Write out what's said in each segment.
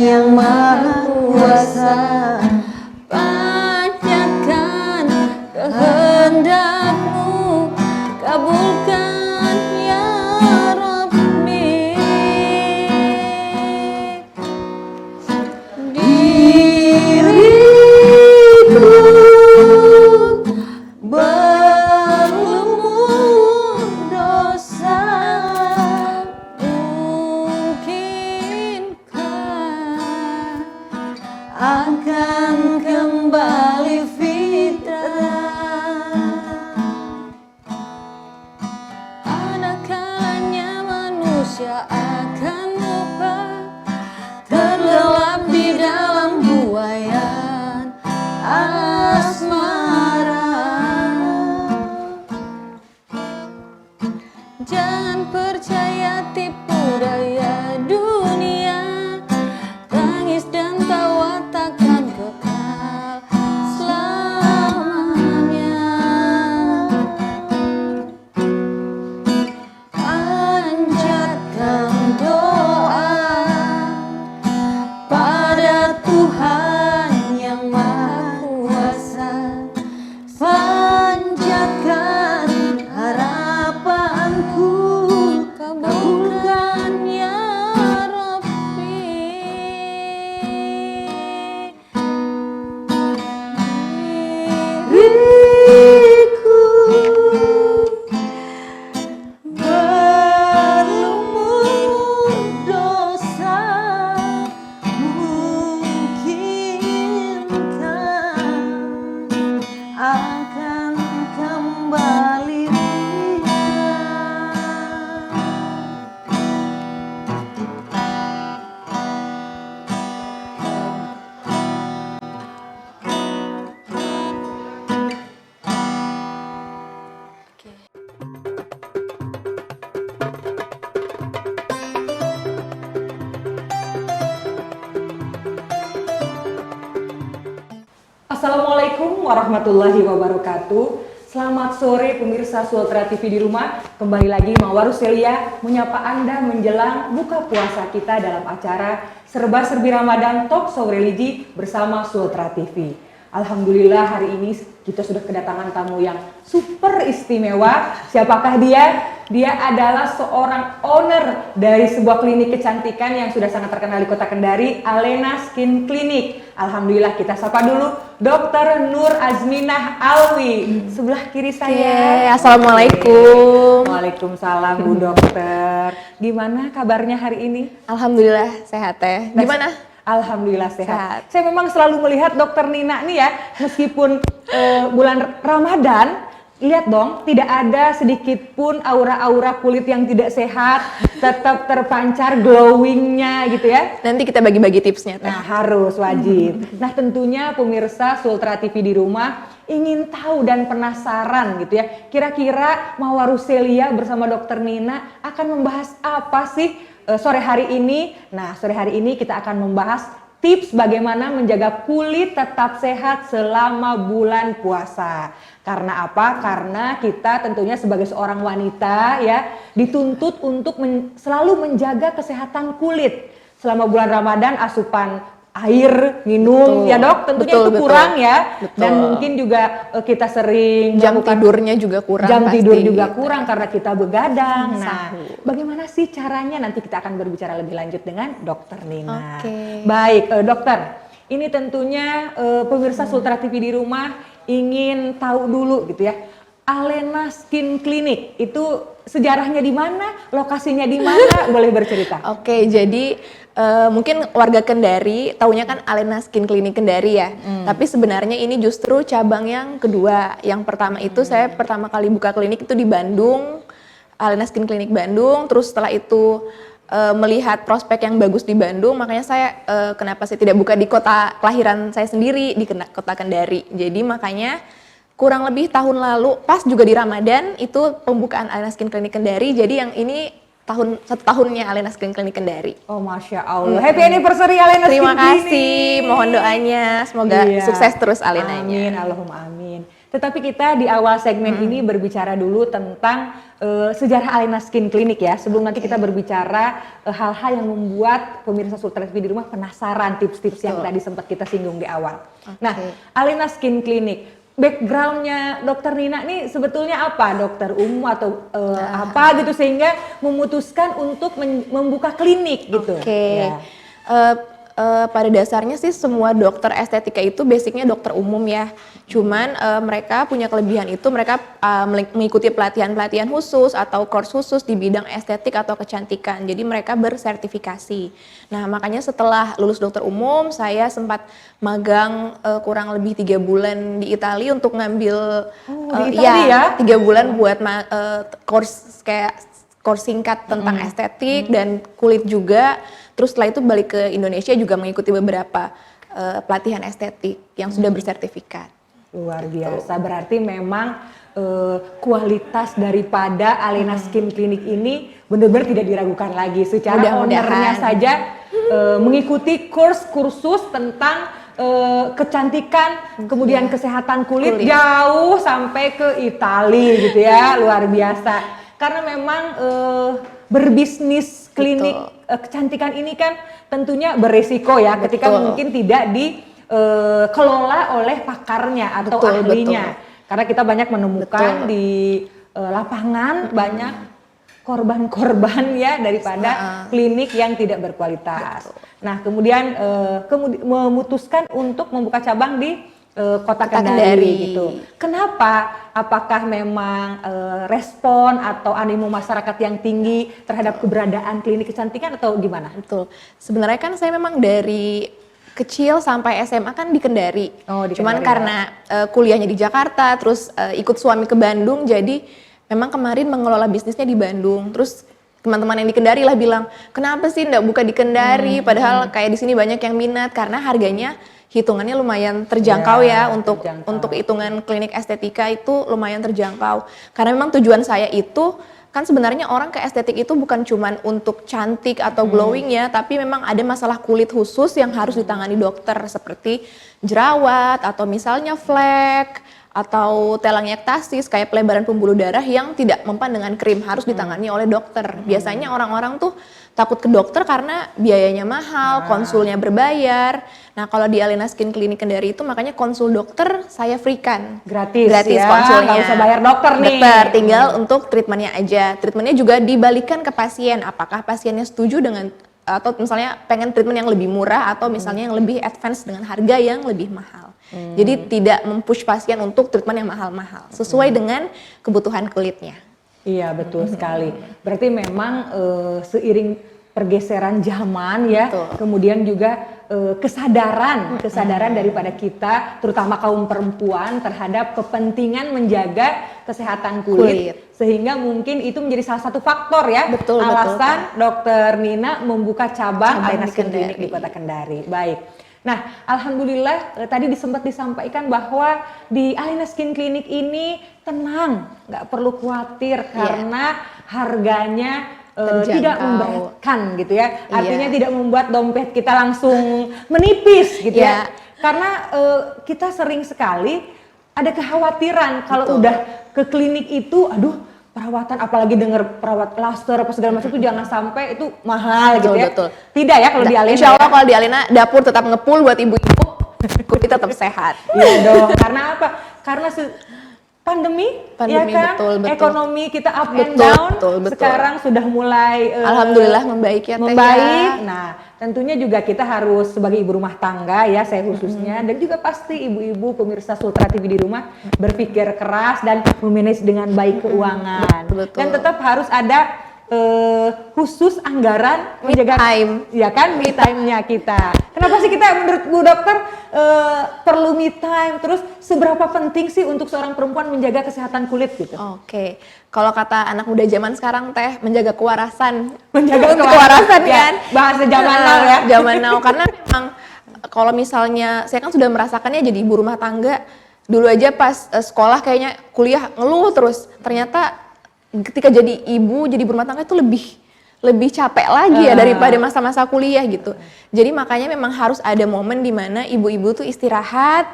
yang maha kuasa, panjatkan kehendak-Mu, kabulkan ya Rabbi. Diriku berlumur dosa, mungkinkah akan kembali fitrah? Ada kalanya manusia akan lupa, terlelap di dalam buayan asmara. Jangan percaya tipu daya dunia, tangis dan tawa takkan kekal selamanya. Panjatkan doa pada Tuhan yang Maha Kuasa, panjatkan harapanku, kabulkan ya Rabbi. Diriku berlumur dosa, mungkinkah akan kembali fitrah? Assalamualaikum warahmatullahi wabarakatuh. Selamat sore pemirsa Sultra TV di rumah. Kembali lagi Mawar Celia menyapa Anda menjelang buka puasa kita dalam acara Serba-Serbi Ramadan Talk Show Religi bersama Sultra TV. Alhamdulillah hari ini kita sudah kedatangan tamu yang super istimewa. Siapakah dia? Dia adalah seorang owner dari sebuah klinik kecantikan yang sudah sangat terkenal di Kota Kendari, Alena Skin Clinic. Alhamdulillah kita sapa dulu Dr. Nur Azminah Alwi. Sebelah kiri saya. Assalamualaikum. Waalaikumsalam Bu Dokter. Gimana kabarnya hari ini? Alhamdulillah sehat teh. Gimana? Alhamdulillah sehat. Saya memang selalu melihat Dokter Nina nih ya, meskipun bulan Ramadan, lihat dong, tidak ada sedikit pun aura-aura kulit yang tidak sehat, tetap terpancar glowingnya gitu ya. Nanti kita bagi-bagi tipsnya teh. Nah harus, wajib. Nah tentunya pemirsa Sultra TV di rumah ingin tahu dan penasaran gitu ya, kira-kira Mawar Celia bersama Dokter Nina akan membahas apa sih sore hari ini? Nah, sore hari ini kita akan membahas tips bagaimana menjaga kulit tetap sehat selama bulan puasa. Karena apa? Karena kita tentunya sebagai seorang wanita ya dituntut untuk selalu menjaga kesehatan kulit. Selama bulan Ramadan asupan air, minum, ya dok, tentunya itu kurang ya. Betul. Dan mungkin juga kita sering jam tidurnya juga kurang. Jam pasti, tidur juga gitu. kurang karena kita begadang. Nah, Sahur. bagaimana sih caranya? Nanti kita akan berbicara lebih lanjut dengan Dokter Nina. Oke. Baik, dokter. Ini tentunya pemirsa Sultra TV di rumah ingin tahu dulu gitu ya. Alena Skin Clinic itu sejarahnya di mana, lokasinya di mana, boleh bercerita? Oke, jadi mungkin warga Kendari taunya kan Alena Skin Clinic Kendari ya. Tapi sebenarnya ini justru cabang yang kedua. Yang pertama itu saya pertama kali buka klinik itu di Bandung, Alena Skin Clinic Bandung. Terus setelah itu melihat prospek yang bagus di Bandung, makanya saya kenapa saya tidak buka di kota kelahiran saya sendiri, di kota Kendari. Jadi makanya kurang lebih tahun lalu pas juga di Ramadan itu pembukaan Alena Skin Clinic Kendari. Jadi yang ini satu tahunnya Alena Skin Clinic Kendari. Oh Masya Allah, happy anniversary Alena Skin Terima Clinic. kasih, mohon doanya semoga sukses terus Alenanya. Amin, Allahumma amin. Tetapi kita di awal segmen ini berbicara dulu tentang sejarah Alena Skin Clinic ya. Sebelum nanti kita berbicara hal-hal yang membuat pemirsa Sultra TV di rumah penasaran tips-tips yang tadi sempat kita singgung di awal. Nah, Alena Skin Clinic, backgroundnya Dokter Nina nih sebetulnya apa? Dokter umum atau apa gitu sehingga memutuskan untuk membuka klinik gitu? Ya. Pada dasarnya sih semua dokter estetika itu basicnya dokter umum ya. Cuman mereka punya kelebihan itu mereka mengikuti pelatihan-pelatihan khusus atau course khusus di bidang estetik atau kecantikan. Jadi mereka bersertifikasi. Nah makanya setelah lulus dokter umum saya sempat magang kurang lebih 3 bulan di Italia untuk ngambil di Italia ya? 3 bulan buat course kayak course singkat tentang estetik dan kulit juga. Terus setelah itu balik ke Indonesia juga mengikuti beberapa pelatihan estetik yang sudah bersertifikat. Luar biasa, berarti memang kualitas daripada Alena Skin Clinic ini benar-benar tidak diragukan lagi. Secara ownernya saja mengikuti kursus tentang kecantikan, kemudian kesehatan kulit jauh sampai ke Italia gitu ya, luar biasa. Karena memang berbisnis klinik kecantikan ini kan tentunya beresiko ya ketika mungkin tidak dikelola oleh pakarnya atau ahlinya. Karena kita banyak menemukan di lapangan banyak korban-korban ya daripada klinik yang tidak berkualitas. Nah kemudian memutuskan untuk membuka cabang di Kota Kendari gitu. Kenapa? Apakah memang respon atau animo masyarakat yang tinggi terhadap keberadaan klinik kecantikan atau gimana? Betul. Sebenarnya kan saya memang dari kecil sampai SMA kan di Kendari. Cuman karena kuliahnya di Jakarta, terus ikut suami ke Bandung, jadi memang kemarin mengelola bisnisnya di Bandung. Terus teman-teman yang di Kendari lah bilang, kenapa sih nggak buka di Kendari? Padahal kayak di sini banyak yang minat karena harganya hitungannya lumayan terjangkau ya untuk hitungan klinik estetika itu lumayan terjangkau. Karena memang tujuan saya itu kan sebenarnya orang ke estetik itu bukan cuman untuk cantik atau glowing ya, tapi memang ada masalah kulit khusus yang harus ditangani dokter seperti jerawat atau misalnya flek atau telang ektasis kayak pelebaran pembuluh darah yang tidak mempan dengan krim harus ditangani oleh dokter. Biasanya orang-orang tuh takut ke dokter karena biayanya mahal, konsulnya berbayar. Nah kalau di Alena Skin Clinic Kendari itu makanya konsul dokter saya free kan. Gratis ya, konsulnya. Nggak usah bayar dokter nih. Tinggal untuk treatmentnya aja. Treatmentnya juga dibalikan ke pasien. Apakah pasiennya setuju dengan atau misalnya pengen treatment yang lebih murah atau misalnya yang lebih advance dengan harga yang lebih mahal. Jadi tidak mempush pasien untuk treatment yang mahal-mahal. Sesuai dengan kebutuhan kulitnya. Iya betul sekali. Berarti memang seiring pergeseran zaman ya, kemudian juga kesadaran daripada kita, terutama kaum perempuan terhadap kepentingan menjaga kesehatan kulit. Sehingga mungkin itu menjadi salah satu faktor ya, alasan Dokter Nina membuka cabang Alena Skin Clinic di Kota Kendari. Baik. Nah, alhamdulillah tadi sempat disampaikan bahwa di Alena Skin Clinic ini tenang, nggak perlu khawatir karena harganya tidak memberatkan gitu ya. Artinya tidak membuat dompet kita langsung menipis gitu ya. Karena kita sering sekali ada kekhawatiran kalau udah ke klinik itu, aduh perawatan apalagi dengar perawat laser apa segala macam itu jangan sampai itu mahal gitu ya. Tidak ya kalau di Alena. Insya Allah kalau di Alena dapur tetap ngepul buat ibu-ibu, kulit tetap sehat. Iya dong. Karena apa? Karena pandemi ya kan, ekonomi kita up and down. Sekarang sudah mulai alhamdulillah membaik ya. Nah, tentunya juga kita harus sebagai ibu rumah tangga ya, saya khususnya dan juga pasti ibu-ibu pemirsa Sultra TV di rumah berpikir keras dan memanage dengan baik keuangan. Dan tetap harus ada khusus anggaran menjaga time, ya kan, me time-nya kita. Kenapa sih kita menurut Bu Dokter perlu me time? Terus seberapa penting sih untuk seorang perempuan menjaga kesehatan kulit gitu? Oke, kalau kata anak muda zaman sekarang teh menjaga kewarasan, kewarasan kan? Bahasa zaman now ya. Zaman now karena memang kalau misalnya saya kan sudah merasakannya jadi ibu rumah tangga. Dulu aja pas sekolah kayaknya kuliah ngeluh terus, ternyata ketika jadi ibu, jadi berumah tangga itu lebih capek lagi ya daripada masa-masa kuliah gitu. Jadi makanya memang harus ada momen di mana ibu-ibu tuh istirahat,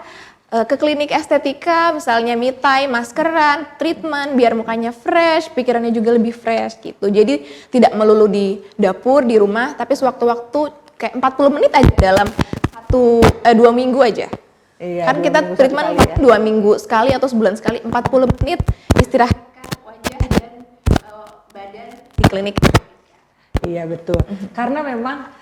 ke klinik estetika, misalnya me time, maskeran, treatment, biar mukanya fresh, pikirannya juga lebih fresh gitu. Jadi tidak melulu di dapur, di rumah, tapi sewaktu-waktu kayak 40 menit aja dalam 2 minggu aja. Iya, Kan 2 kita minggu treatment sekali ya. 2 minggu sekali atau sebulan sekali, 40 menit istirahatkan wajah dan badan di klinik. Iya betul. Karena memang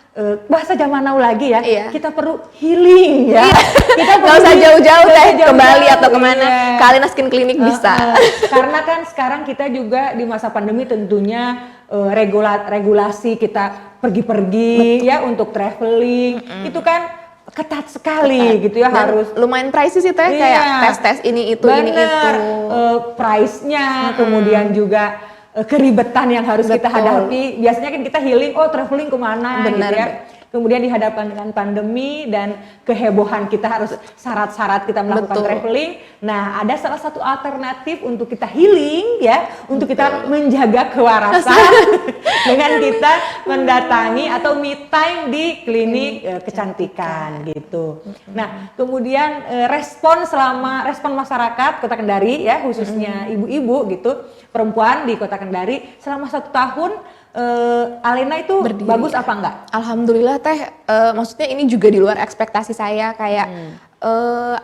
bahasa zaman now lagi ya, Iya. kita perlu healing ya. Kita Nggak usah jauh-jauh deh ke jauh-jauh, Bali atau kemana, iya. ke Alena Skin Clinic bisa. Karena kan sekarang kita juga di masa pandemi tentunya regulasi kita pergi-pergi ya untuk traveling itu kan ketat sekali gitu ya, Dan harus lumayan pricey sih teh, kayak Iya. tes-tes ini itu ini itu. Bener, price-nya, kemudian juga keribetan yang harus kita Betul. hadapi. Biasanya kan kita healing, traveling kemana Benar, gitu ya. Kemudian dihadapkan dengan pandemi dan kehebohan kita harus syarat-syarat kita melakukan Betul. traveling. Nah, ada salah satu alternatif untuk kita healing ya, untuk kita menjaga kewarasan dengan kita mendatangi atau me time di klinik kecantikan gitu. Nah, kemudian respon masyarakat Kota Kendari ya, khususnya ibu-ibu gitu, perempuan di Kota Kendari selama 1 tahun Alena itu Berdiri. bagus apa enggak? Alhamdulillah teh, maksudnya ini juga di luar ekspektasi saya, kayak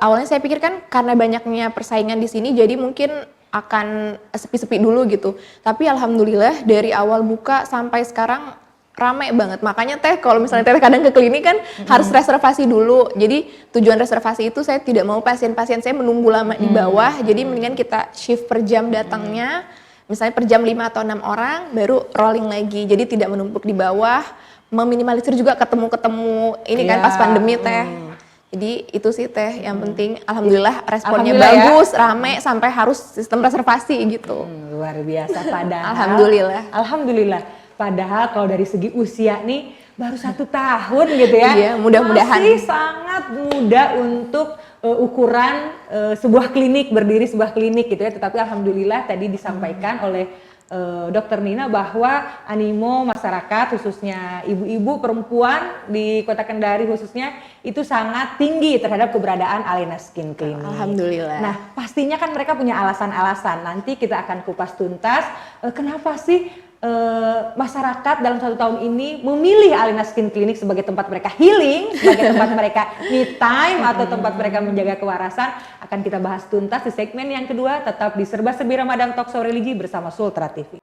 awalnya saya pikir kan karena banyaknya persaingan di sini jadi mungkin akan sepi-sepi dulu gitu. Tapi alhamdulillah dari awal buka sampai sekarang rame banget. Makanya teh kalau misalnya teh kadang ke klinik kan harus reservasi dulu. Jadi tujuan reservasi itu saya tidak mau pasien-pasien saya menunggu lama di bawah. Jadi mendingan kita shift per jam datangnya. Misalnya per jam 5 atau 6 orang baru rolling lagi. Jadi tidak menumpuk di bawah, meminimalisir juga ketemu-ketemu ini kan Iya, pas pandemi teh. Jadi itu sih teh yang penting. Alhamdulillah responnya Alhamdulillah ya. bagus, rame sampai harus sistem reservasi gitu. Luar biasa padahal. Alhamdulillah. Padahal kalau dari segi usia nih baru 1 tahun gitu ya. Iya, mudah-mudahan. Masih sangat muda untuk ukuran sebuah klinik, berdiri sebuah klinik gitu ya. Tetapi alhamdulillah tadi disampaikan oleh Dokter Nina bahwa animo masyarakat khususnya ibu-ibu perempuan di Kota Kendari khususnya itu sangat tinggi terhadap keberadaan Alena Skin Clinic. Alhamdulillah. Nah, pastinya kan mereka punya alasan-alasan. Nanti kita akan kupas tuntas kenapa sih masyarakat dalam 1 tahun ini memilih Alena Skin Clinic sebagai tempat mereka healing, sebagai tempat mereka me time atau tempat mereka menjaga kewarasan. Akan kita bahas tuntas di segmen yang kedua. Tetap di Serba Serbi Ramadan Talk Show Religi bersama Sultra TV.